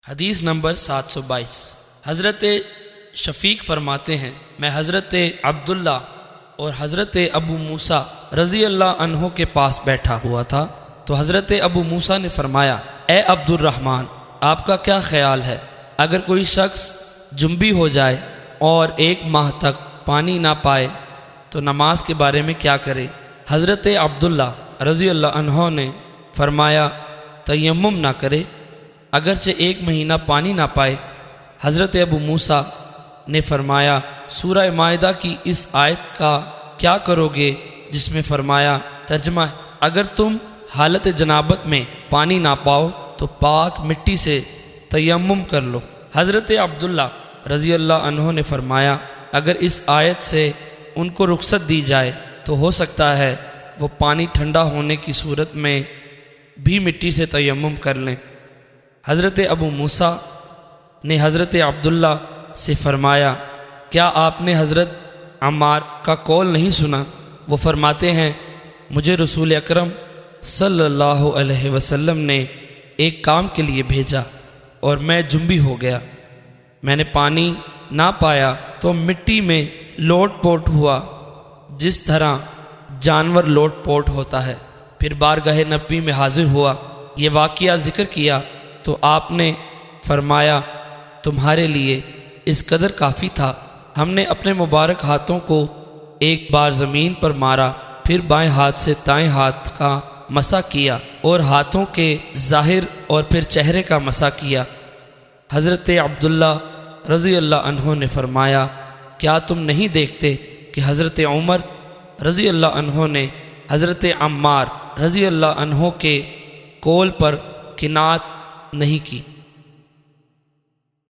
حدیث نمبر 722۔ حضرت شفیق فرماتے ہیں، میں حضرت عبداللہ اور حضرت ابو موسیٰ رضی اللہ عنہ کے پاس بیٹھا ہوا تھا تو حضرت ابو موسیٰ نے فرمایا، اے عبد الرحمن، آپ کا کیا خیال ہے اگر کوئی شخص جنبی ہو جائے اور 1 ماہ تک پانی نہ پائے تو نماز کے بارے میں کیا کرے؟ حضرت عبداللہ رضی اللہ عنہ نے فرمایا، تیمم نہ کرے اگرچہ 1 مہینہ پانی نہ پائے۔ حضرت ابو موسیٰ نے فرمایا، سورہ مائدہ کی اس آیت کا کیا کرو گے جس میں فرمایا، ترجمہ، اگر تم حالت جنابت میں پانی نہ پاؤ تو پاک مٹی سے تیمم کر لو۔ حضرت عبداللہ رضی اللہ عنہ نے فرمایا، اگر اس آیت سے ان کو رخصت دی جائے تو ہو سکتا ہے وہ پانی ٹھنڈا ہونے کی صورت میں بھی مٹی سے تیمم کر لیں۔ حضرت ابو موسیٰ نے حضرت عبداللہ سے فرمایا، کیا آپ نے حضرت عمار کا قول نہیں سنا؟ وہ فرماتے ہیں، مجھے رسول اکرم صلی اللہ علیہ وسلم نے ایک کام کے لیے بھیجا اور میں جنبی ہو گیا۔ میں نے پانی نہ پایا تو مٹی میں لوٹ پوٹ ہوا جس طرح جانور لوٹ پوٹ ہوتا ہے، پھر بارگاہ نبی میں حاضر ہوا، یہ واقعہ ذکر کیا تو آپ نے فرمایا، تمہارے لیے اس قدر کافی تھا۔ ہم نے اپنے مبارک ہاتھوں کو ایک بار زمین پر مارا، پھر بائیں ہاتھ سے دائیں ہاتھ کا مسح کیا اور ہاتھوں کے ظاہر اور پھر چہرے کا مسح کیا۔ حضرت عبداللہ رضی اللہ عنہ نے فرمایا، کیا تم نہیں دیکھتے کہ حضرت عمر رضی اللہ عنہ نے حضرت عمار رضی اللہ عنہ کے قول پر کنات نہیں کی؟